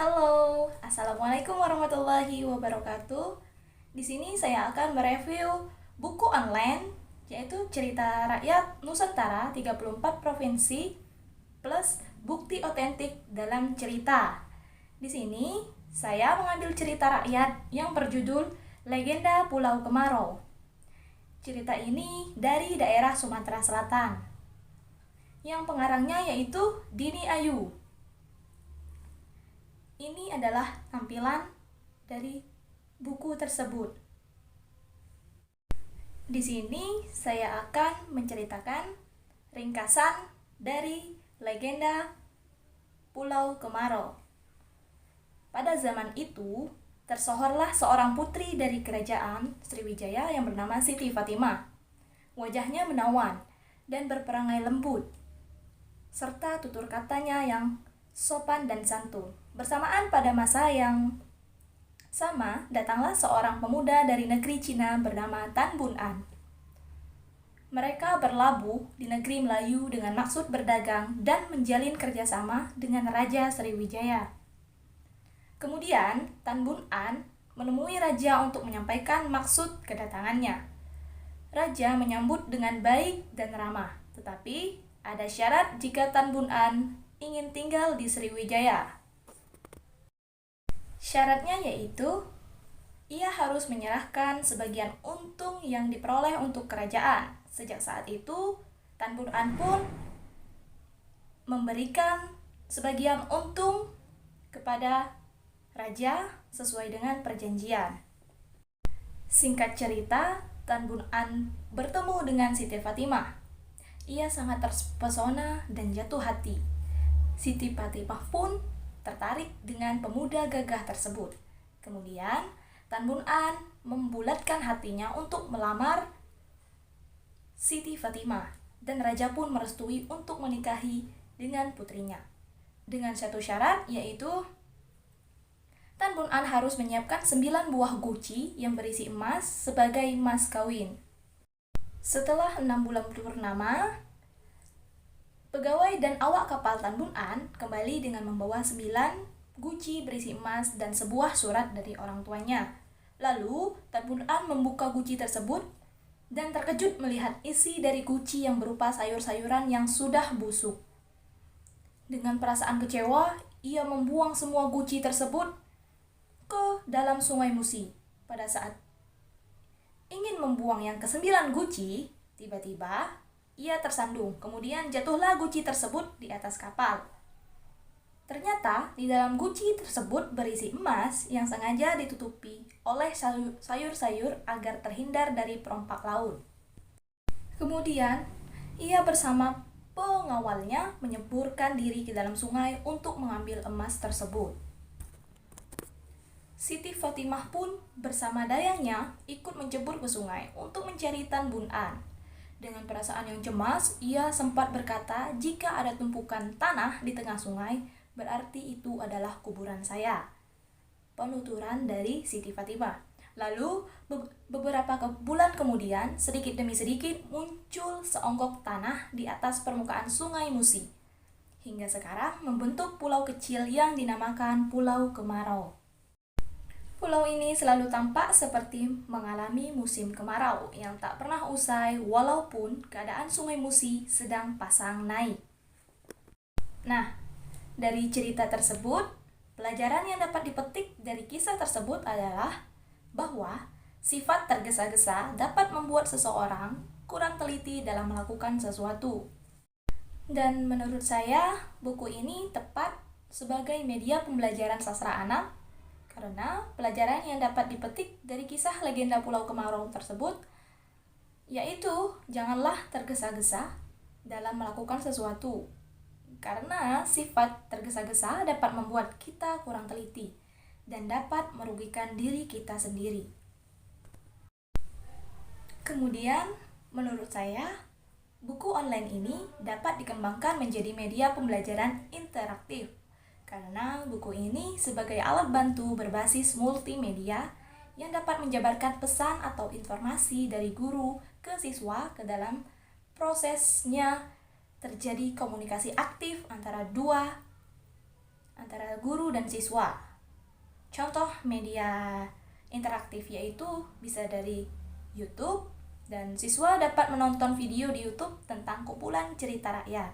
Halo, Assalamualaikum warahmatullahi wabarakatuh. Di sini saya akan mereview buku online yaitu Cerita Rakyat Nusantara 34 Provinsi plus bukti otentik dalam cerita. Di sini saya mengambil cerita rakyat yang berjudul Legenda Pulau Kemarau. Cerita ini dari daerah Sumatera Selatan. Yang pengarangnya yaitu Dini Ayu. Ini adalah tampilan dari buku tersebut. Di sini saya akan menceritakan ringkasan dari legenda Pulau Kemarau. Pada zaman itu, tersohorlah seorang putri dari kerajaan Sriwijaya yang bernama Siti Fatimah. Wajahnya menawan dan berperangai lembut, serta tutur katanya yang sopan dan santun. Bersamaan pada masa yang sama, datanglah seorang pemuda dari negeri Cina bernama Tan Bun An. Mereka berlabuh di negeri Melayu dengan maksud berdagang dan menjalin kerjasama dengan Raja Sriwijaya. Kemudian, Tan Bun An menemui Raja untuk menyampaikan maksud kedatangannya. Raja menyambut dengan baik dan ramah, tetapi ada syarat jika Tan Bun An ingin tinggal di Sriwijaya. Syaratnya yaitu ia harus menyerahkan sebagian untung yang diperoleh untuk kerajaan. Sejak saat itu, Tan Bun An pun memberikan sebagian untung kepada raja sesuai dengan perjanjian. Singkat cerita, Tan Bun An bertemu dengan Siti Fatimah. Ia sangat terpesona dan jatuh hati. Siti Fatimah pun tertarik dengan pemuda gagah tersebut. Kemudian, Tan Bun An membulatkan hatinya untuk melamar Siti Fatimah, dan raja pun merestui untuk menikahi dengan putrinya. Dengan satu syarat, yaitu Tan Bun An harus menyiapkan 9 buah guci yang berisi emas sebagai mas kawin. Setelah 6 bulan purnama, pegawai dan awak kapal Tan Bun An kembali dengan membawa 9 guci berisi emas dan sebuah surat dari orang tuanya. Lalu, Tan Bun An membuka guci tersebut dan terkejut melihat isi dari guci yang berupa sayur-sayuran yang sudah busuk. Dengan perasaan kecewa, ia membuang semua guci tersebut ke dalam sungai Musi. Pada saat ingin membuang yang ke-9 guci, tiba-tiba ia tersandung, kemudian jatuhlah guci tersebut di atas kapal. Ternyata di dalam guci tersebut berisi emas yang sengaja ditutupi oleh sayur-sayur agar terhindar dari perompak laut. Kemudian ia bersama pengawalnya menyeburkan diri ke dalam sungai untuk mengambil emas tersebut. Siti Fatimah pun bersama dayangnya ikut menjebur ke sungai untuk mencari Tan Bun An. Dengan perasaan yang cemas, ia sempat berkata, "Jika ada tumpukan tanah di tengah sungai, berarti itu adalah kuburan saya." Penuturan dari Siti Fatimah. Lalu, beberapa bulan kemudian, sedikit demi sedikit muncul seonggok tanah di atas permukaan sungai Musi. Hingga sekarang membentuk pulau kecil yang dinamakan Pulau Kemarau. Pulau ini selalu tampak seperti mengalami musim kemarau yang tak pernah usai walaupun keadaan sungai Musi sedang pasang naik. Nah, dari cerita tersebut, pelajaran yang dapat dipetik dari kisah tersebut adalah bahwa sifat tergesa-gesa dapat membuat seseorang kurang teliti dalam melakukan sesuatu. Dan menurut saya, buku ini tepat sebagai media pembelajaran sastra anak karena pelajaran yang dapat dipetik dari kisah legenda Pulau Kemarau tersebut yaitu janganlah tergesa-gesa dalam melakukan sesuatu. Karena sifat tergesa-gesa dapat membuat kita kurang teliti dan dapat merugikan diri kita sendiri. Kemudian, menurut saya, buku online ini dapat dikembangkan menjadi media pembelajaran interaktif. Karena buku ini sebagai alat bantu berbasis multimedia yang dapat menjabarkan pesan atau informasi dari guru ke siswa ke dalam prosesnya terjadi komunikasi aktif antara guru dan siswa. Contoh media interaktif yaitu bisa dari YouTube, dan siswa dapat menonton video di YouTube tentang kumpulan cerita rakyat,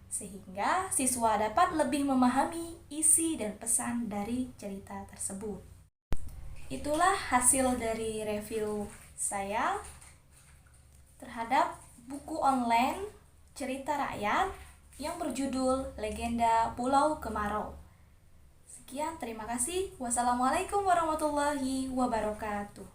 sehingga siswa dapat lebih memahami isi dan pesan dari cerita tersebut. Itulah hasil dari review saya terhadap buku online cerita rakyat yang berjudul Legenda Pulau Kemarau. Sekian, terima kasih. Wassalamualaikum warahmatullahi wabarakatuh.